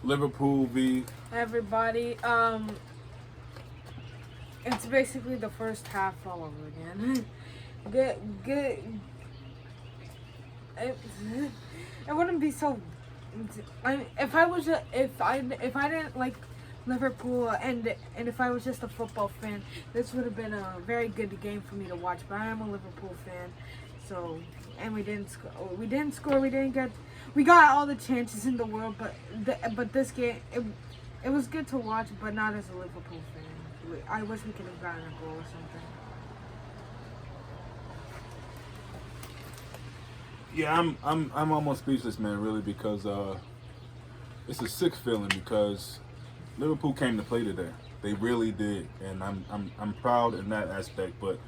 Liverpool v. Everybody. It's basically the first half all over again. Good. It, it wouldn't be so. If I didn't like Liverpool and if I was just a football fan, this would have been a very good game for me to watch. But I am a Liverpool fan, so and we didn't score. We didn't score. We didn't get. We got all the chances in the world, but this game it was good to watch, but not as a Liverpool fan. I wish we could have gotten a goal or something. Yeah, I'm almost speechless, man. Really, because it's a sick feeling because Liverpool came to play today. They really did, and I'm proud in that aspect. But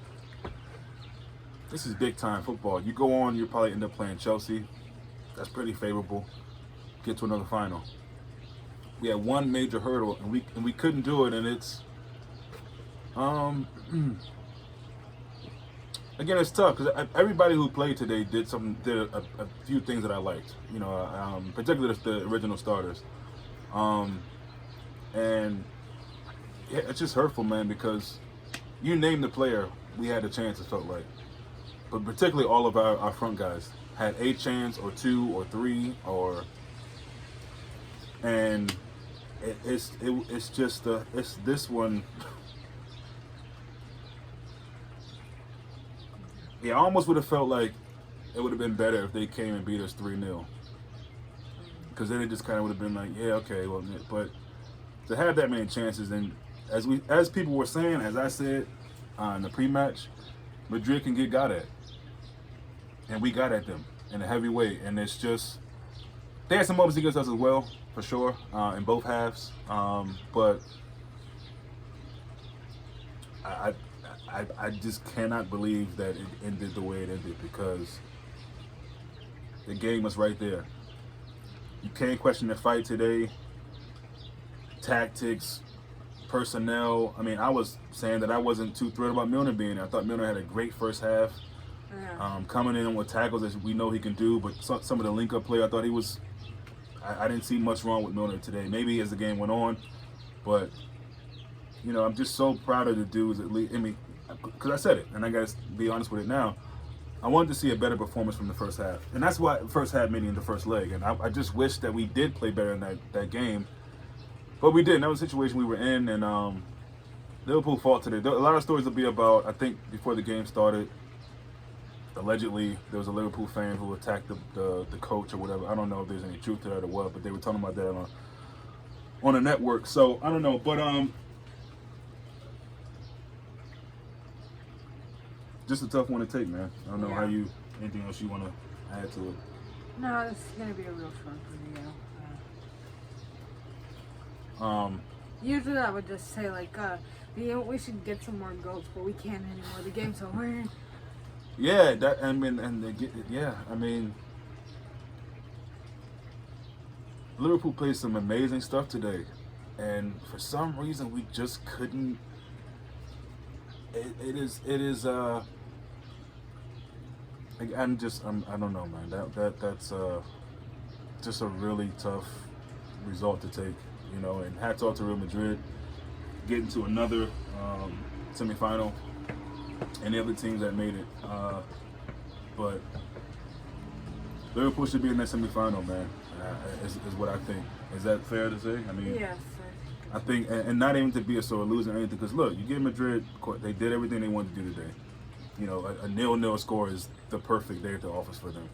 this is big time football. You go on, you probably end up playing Chelsea. That's pretty favorable. Get to another final. We had one major hurdle, and we couldn't do it, and it's again, it's tough because everybody who played today did a few things that I liked. You know, particularly the original starters, and yeah, it's just hurtful, man, because you name the player, we had a chance. It felt like, but particularly all of our front guys had a chance or two or three and it's this one. Yeah, I almost would have felt like it would have been better if they came and beat us 3-0. Because then it just kind of would have been like, yeah, okay, well, but to have that many chances, and as people were saying, as I said in the pre-match, Madrid can get got at, and we got at them in a heavy way, and it's just they had some moments against us as well, for sure, in both halves, but I just cannot believe that it ended the way it ended because the game was right there. You can't question the fight today. Tactics, personnel. I mean, I was saying that I wasn't too thrilled about Milner being there. I thought Milner had a great first half. Yeah. Coming in with tackles as we know he can do, but some of the link-up play, I thought he was. I didn't see much wrong with Milner today. Maybe as the game went on, but you know, I'm just so proud of the dudes. At least, I mean, because I said it, and I got to be honest with it now. I wanted to see a better performance from the first half, and that's why first half meaning the first leg. And I just wish that we did play better in that game, but we didn't. That was a situation we were in, and Liverpool fought today. A lot of stories will be about. I think before the game started, allegedly there was a Liverpool fan who attacked the coach or whatever. I don't know if there's any truth to that or what, but they were talking about that on a network. So I don't know, but just a tough one to take, man. I don't know how you. Anything else you want to add to it? No, this is gonna be a real fun for me. Usually I would just say like, we should get some more goals, but we can't anymore. The game's over. Yeah, that I mean, I mean, Liverpool played some amazing stuff today, and for some reason we just couldn't. It is. I don't know, man. That's just a really tough result to take, you know. And hats off to Real Madrid getting to another semifinal, and the other teams that made it. But Liverpool should be in that semifinal, man. Is what I think. Is that fair to say? I mean, Yes. I think, and not even to be a sore loser or anything, because look, you get Madrid, they did everything they wanted to do today. You know, a 0-0 score is the perfect day at the office for them.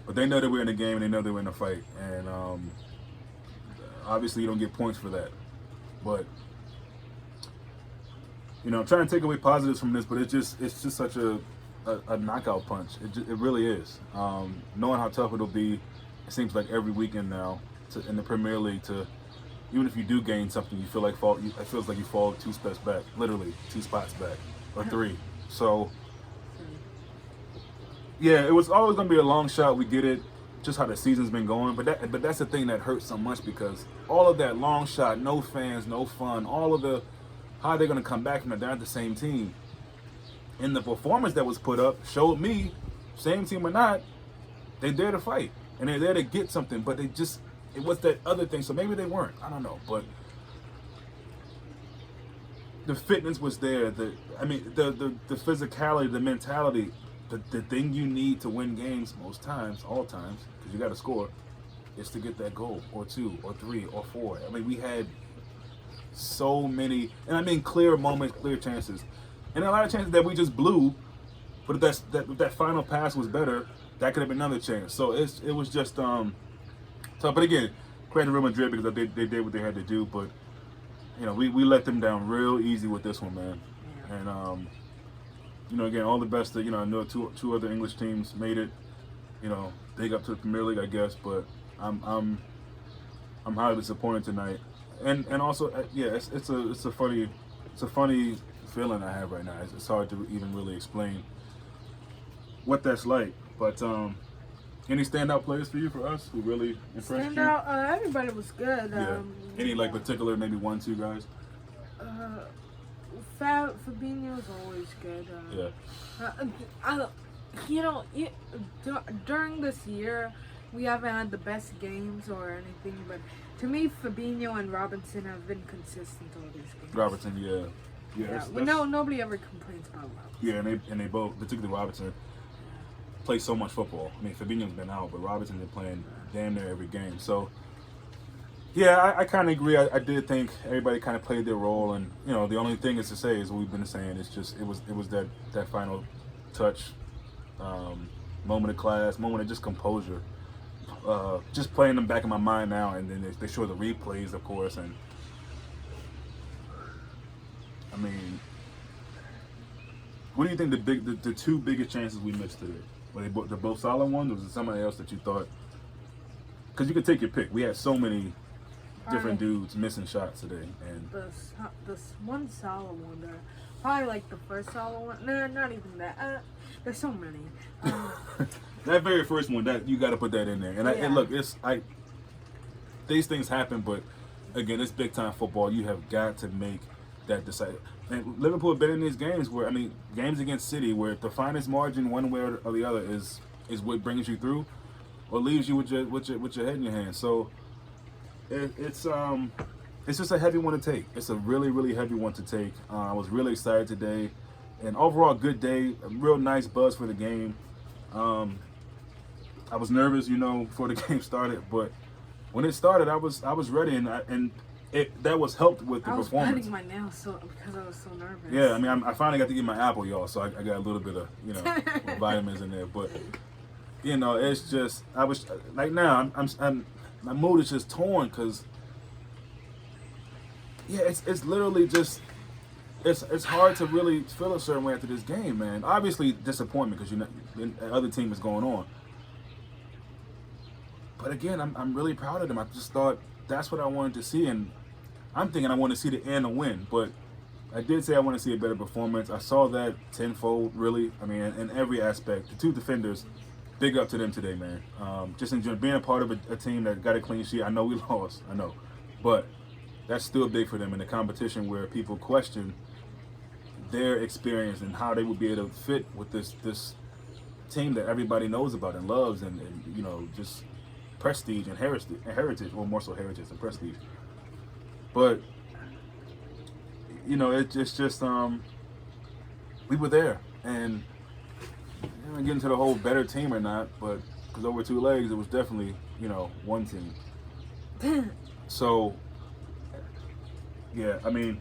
But they know that we're in a game and they know that we're in a fight. And obviously you don't get points for that. But, you know, I'm trying to take away positives from this, but it's just such a knockout punch. It really is. Knowing how tough it'll be, it seems like every weekend now in the Premier League even if you do gain something, you feel like it feels like you fall 2 steps back, literally 2 spots back, or 3. So, yeah, it was always going to be a long shot. We get it, just how the season's been going. But that's the thing that hurts so much because all of that long shot, no fans, no fun, all of how they're going to come back from they're not the same team. And the performance that was put up showed me, same team or not, they're there to fight and they're there to get something. But it was that other thing. So maybe they weren't. I don't know, but the fitness was there. The physicality, the mentality, the thing you need to win games most times, all times, because you got to score, is to get that goal or 2 or 3 or 4. I mean, we had so many, and I mean clear moments, clear chances, and a lot of chances that we just blew. But if that final pass was better, that could have been another chance. So it was just tough. But again, credit to Real Madrid because they did what they had to do. But you know, we let them down real easy with this one, man. Yeah. And you know, again, all the best. I know two other English teams made it. You know, big up to the Premier League, I guess. But I'm highly disappointed tonight. And also, yeah, it's a funny feeling I have right now. It's hard to even really explain what that's like. But any standout players for us who really impressed you? Standout, everybody was good. Yeah. Any like particular, maybe 1, 2 guys? Fabinho's always good. During this year, we haven't had the best games or anything, but to me, Fabinho and Robinson have been consistent all these games. Robinson, yeah. Nobody ever complains about Robinson. Yeah, and they both, particularly Robinson, play so much football. I mean, Fabinho's been out, but Robinson's been playing damn near every game. So, yeah, I kind of agree. I did think everybody kind of played their role, and you know, the only thing is to say is what we've been saying. It's just it was that final touch, moment of class, moment of just composure. Just playing them back in my mind now, and then they show the replays, of course, and I mean, what do you think the 2 biggest chances we missed today? Were they both solid ones, or was it somebody else that you thought? Because you could take your pick. We had so many different dudes missing shots today, and the one solid one there, probably like the first solid one. No, not even that. There's so many. That very first one, that you got to put that in there. And, and look, these things happen, but again, it's big time football. You have got to make that decide. And Liverpool have been in these games where, I mean, games against City, where the finest margin one way or the other is what brings you through, or leaves you with your head in your hands. So it's just a heavy one to take. It's a really, really heavy one to take. I was really excited today, and overall good day. A real nice buzz for the game. I was nervous, before the game started, but when it started, I was ready, and that was helped with the performance. I was biting my nails because I was so nervous. Yeah, I mean, I finally got to eat my apple, y'all, so I got a little bit of vitamins in there, but it's just I was like now I'm my mood is just torn because it's literally just it's hard to really feel a certain way after this game, man. Obviously disappointment because the other team is going on. But again, I'm really proud of them. I just thought that's what I wanted to see, and I'm thinking I want to see the end and win. But I did say I want to see a better performance. I saw that tenfold, really. I mean, in every aspect. The 2 defenders, big up to them today, man. Just enjoying being a part of a team that got a clean sheet. I know we lost, I know, but that's still big for them in a competition where people question their experience and how they would be able to fit with this team that everybody knows about and loves, and just prestige and heritage, or more so heritage and prestige. But it's just we were there, and get into the whole better team or not, but because over 2 legs, it was definitely one team. So yeah, I mean,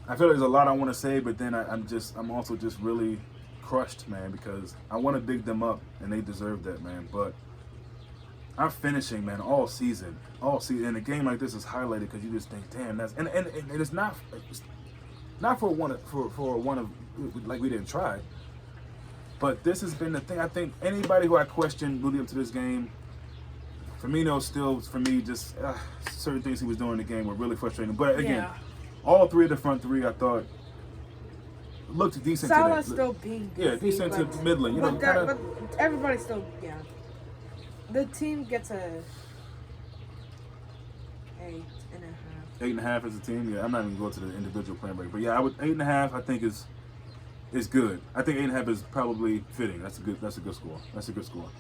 I feel like there's a lot I want to say, but then I'm also just really crushed, man, because I want to big them up and they deserve that, man. But I'm finishing, man, all season, and a game like this is highlighted because you just think, damn, that's and it's not for one of like we didn't try, but this has been the thing. I think anybody who I questioned leading up to this game, Firmino still, for me, just certain things he was doing in the game were really frustrating. But again, all 3 of the front 3 I thought looked decent today. Salah's still being decent to middling. But everybody's still The team gets a 8.5. 8.5 as a team. Yeah, I'm not even going to the individual plan break, but yeah, 8.5. I think is good. I think 8.5 is probably fitting. That's a good score. That's a good score.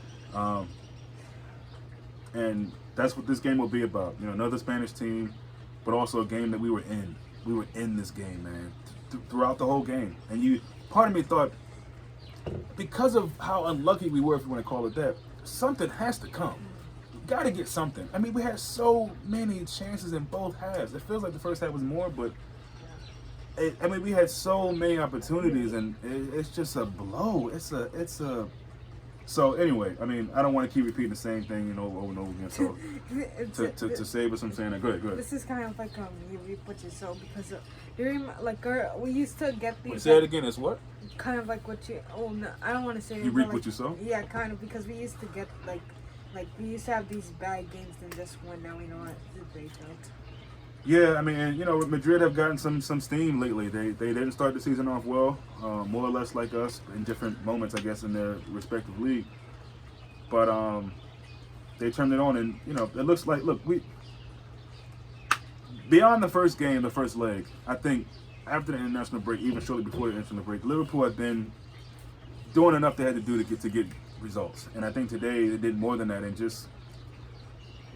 And that's what this game will be about. You know, another Spanish team, but also a game that we were in. We were in this game, man, throughout the whole game. And part of me thought, because of how unlucky we were, if you want to call it that, something has to come. Got to get something. I mean, we had so many chances in both halves. It feels like the first half was more, but we had so many opportunities, and it's just a blow. It's a. So anyway, I mean, I don't want to keep repeating the same thing, over and over again. So to save us, I'm saying that. Go ahead. This is kind of like you reap what you sow, because we used to get these. Say it again. It's what? Kind of like what you. Oh no, I don't want to say. You reap what you sow. Yeah, kind of, because we used to get like we used to have these bad games, and this one now we know what they felt. Yeah, I mean, and, Madrid have gotten some steam lately. They didn't start the season off well, more or less like us in different moments, I guess, in their respective league. But they turned it on, and it looks like beyond the first game, the first leg. I think after the international break, even shortly before the international break, Liverpool had been doing enough they had to do to get results, and I think today they did more than that. And just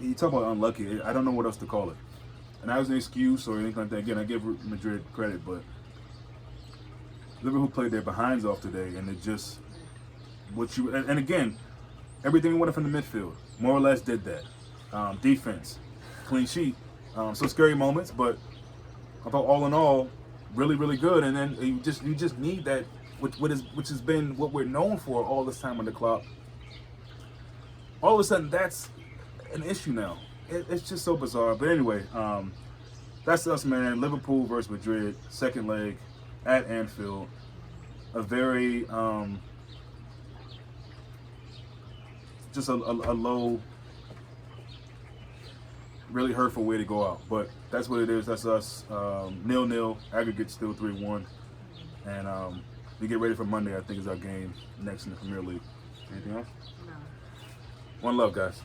you talk about unlucky, I don't know what else to call it. And that was an excuse or anything like that. Again, I give Madrid credit, but Liverpool played their behinds off today, and it just and again, everything we wanted from the midfield more or less did that. Defense, clean sheet, some scary moments, but I thought all in all, really, really good. And then you just need that, which has been what we're known for all this time on the clock. All of a sudden, that's an issue now. It's just so bizarre. But anyway, that's us, man. Liverpool versus Madrid, second leg at Anfield. A very, just a low, really hurtful way to go out. But that's what it is. That's us. 0-0. Aggregate still 3-1. And we get ready for Monday, I think, is our game next in the Premier League. Anything else? No. One love, guys.